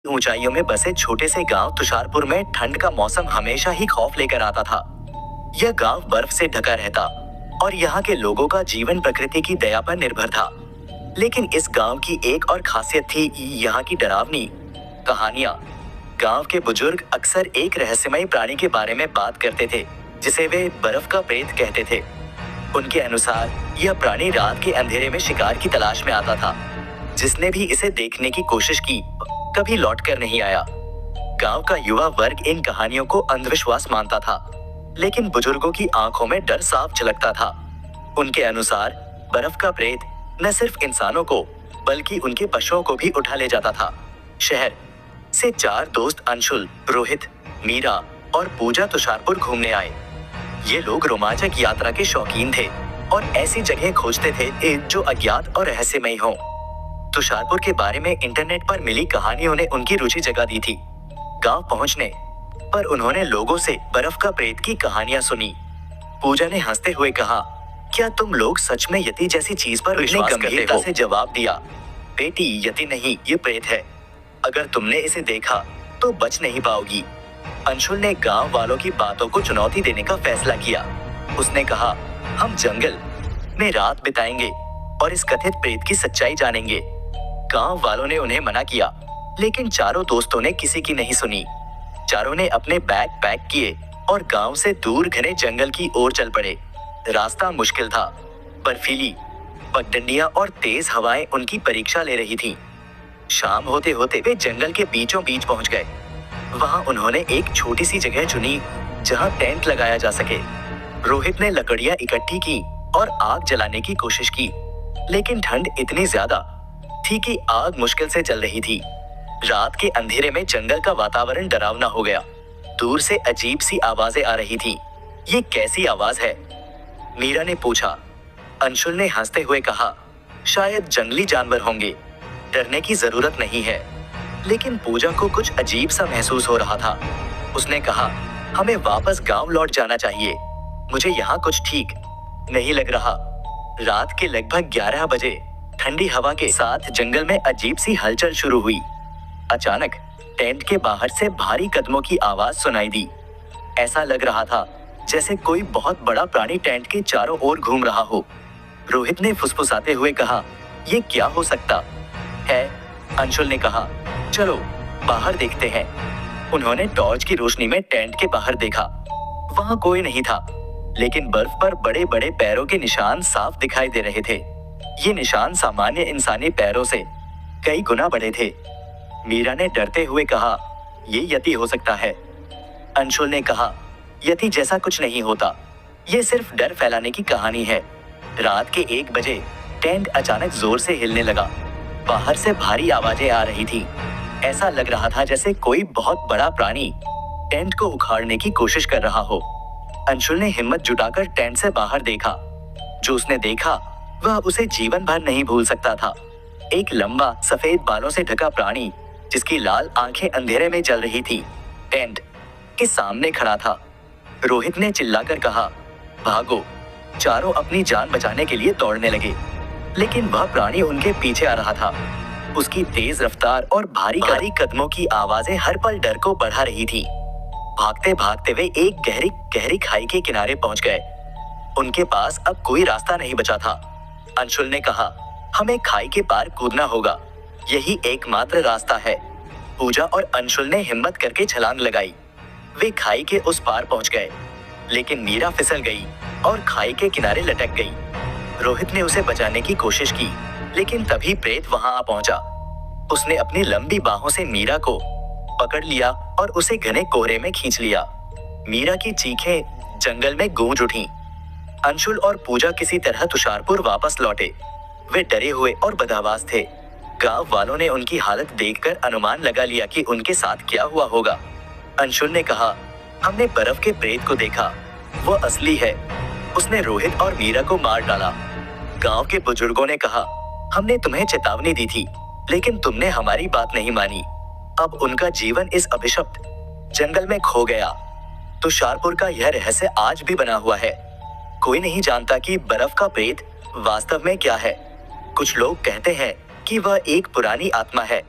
ऊंचाइयों में बसे छोटे से गांव तुषारपुर में ठंड का मौसम हमेशा ही खौफ लेकर आता था। यह गांव बर्फ से ढका रहता और यहाँ के लोगों का जीवन प्रकृति की दया पर निर्भर था। लेकिन इस गांव की एक और खासियत थी, यहाँ की डरावनी कहानियां। गांव के बुजुर्ग अक्सर एक रहस्यमयी प्राणी के बारे में बात करते थे, जिसे वे बर्फ का प्रेत कहते थे। उनके अनुसार यह प्राणी रात के अंधेरे में शिकार की तलाश में आता था। जिसने भी इसे देखने की कोशिश की, कभी लौटकर नहीं आया। गांव का युवा वर्ग इन कहानियों को अंधविश्वास मानता था, लेकिन बुजुर्गों की आंखों में डर साफ झलकता था। उनके अनुसार बर्फ का प्रेत न सिर्फ इंसानों को, बल्कि उनके पशुओं को भी उठा ले जाता था। शहर से 4 दोस्त अंशुल, रोहित, मीरा और पूजा तुषारपुर घूमने आए। ये लोग रोमांचक यात्रा के शौकीन थे और ऐसी जगह खोजते थे जो अज्ञात और रहस्यमयी हो। तुषारपुर के बारे में इंटरनेट पर मिली कहानियों ने उनकी रुचि जगा दी थी। गांव पहुंचने पर उन्होंने लोगों से बर्फ का प्रेत की कहानियां सुनी। पूजा ने हंसते हुए कहा, क्या तुम लोग सच में यति जैसी चीज पर विश्वास करते हो? से जवाब दिया, बेटी, यति नहीं, ये प्रेत है। अगर तुमने इसे देखा तो बच नहीं पाओगी। अंशुल ने गांव वालों की बातों को चुनौती देने का फैसला किया। उसने कहा, हम जंगल में रात बिताएंगे और इस कथित प्रेत की सच्चाई जानेंगे। गांव वालों ने उन्हें मना किया, लेकिन चारों दोस्तों ने किसी की नहीं सुनी। चारों ने अपने बैग पैक किए और गांव से दूर घने जंगल की ओर चल पड़े। रास्ता मुश्किल था। बर्फीली पगडंडियां और तेज हवाएं उनकी परीक्षा ले रही थीं। शाम होते होते वे जंगल के बीचों बीच पहुंच गए। वहां उन्होंने एक छोटी सी जगह चुनी जहां टेंट लगाया जा सके। रोहित ने लकड़ियां इकट्ठी की और आग जलाने की कोशिश की, लेकिन ठंड इतनी ज्यादा थी कि आग मुश्किल से जल रही थी। रात के अंधेरे में जंगल का वातावरण डरावना हो गया। दूर से अजीब सी आवाजें आ रही थी। ये कैसी आवाज है? मीरा ने पूछा। अंशुल ने हंसते हुए कहा, शायद जंगली जानवर होंगे, डरने की जरूरत नहीं है। लेकिन पूजा को कुछ अजीब सा महसूस हो रहा था। उसने कहा, हमें वापस गांव लौट जाना चाहिए। मुझे यहाँ कुछ ठीक नहीं लग रहा। रात के लगभग 11 बजे ठंडी हवा के साथ जंगल में अजीब सी हलचल शुरू हुई। अचानक टेंट के बाहर से भारी कदमों की आवाज सुनाई दी। ऐसा लग रहा था जैसे कोई बहुत बड़ा प्राणी टेंट के चारों ओर घूम रहा हो। रोहित ने फुसफुसाते हुए कहा, ये क्या हो सकता है? अंशुल ने कहा, चलो बाहर देखते हैं। उन्होंने टॉर्च की रोशनी में टेंट के बाहर देखा। वहां कोई नहीं था, लेकिन बर्फ पर बड़े बड़े पैरों के निशान साफ दिखाई दे रहे थे। ये निशान सामान्य इंसानी पैरों से कई गुना बड़े थे। मीरा ने डरते हुए कहा, ये यति हो सकता है। अंशुल ने कहा, यति जैसा कुछ नहीं होता, ये सिर्फ डर फैलाने की कहानी है। रात के 1 बजे टेंट अचानक जोर से हिलने लगा। बाहर से भारी आवाजें आ रही थी। ऐसा लग रहा था जैसे कोई बहुत बड़ा प्राणी टेंट को उखाड़ने की कोशिश कर रहा हो। अंशुल ने हिम्मत जुटाकर टेंट से बाहर देखा। जो उसने देखा वह उसे जीवन भर नहीं भूल सकता था। एक लंबा सफेद बालों से ढका प्राणी, जिसकी लाल आंखें अंधेरे में जल रही थी, टेंट के सामने खड़ा था। रोहित ने चिल्लाकर कहा, भागो। चारों अपनी जान बचाने के लिए दौड़ने लगे, लेकिन वह प्राणी उनके पीछे आ रहा था। उसकी तेज रफ्तार और भारी कदमों की आवाजें हर पल डर को बढ़ा रही थी। भागते भागते वे एक गहरी गहरी खाई के किनारे पहुंच गए। उनके पास अब कोई रास्ता नहीं बचा था। अंशुल ने कहा, हमें खाई के पार कूदना होगा, यही एकमात्र रास्ता है। पूजा और अंशुल ने हिम्मत करके छलांग लगाई। वे खाई के उस पार पहुंच गए, लेकिन मीरा फिसल गई और खाई के किनारे लटक गई। रोहित ने उसे बचाने की कोशिश की, लेकिन तभी प्रेत वहां आ पहुंचा। उसने अपनी लंबी बाहों से मीरा को पकड़ लिया और उसे घने कोहरे में खींच लिया। मीरा की चीखें जंगल में गूंज उठी। अंशुल और पूजा किसी तरह तुषारपुर वापस लौटे। वे डरे हुए और बदहवास थे। गांव वालों ने उनकी हालत देखकर अनुमान लगा लिया कि उनके साथ क्या हुआ होगा। अंशुल ने कहा, हमने बर्फ के प्रेत को देखा, वो असली है। उसने रोहित और मीरा को मार डाला। गांव के बुजुर्गों ने कहा, हमने तुम्हें चेतावनी दी थी, लेकिन तुमने हमारी बात नहीं मानी। अब उनका जीवन इस अभिशप्त जंगल में खो गया। तुषारपुर का यह रहस्य आज भी बना हुआ है। कोई नहीं जानता कि बर्फ का प्रेत वास्तव में क्या है। कुछ लोग कहते हैं कि वह एक पुरानी आत्मा है,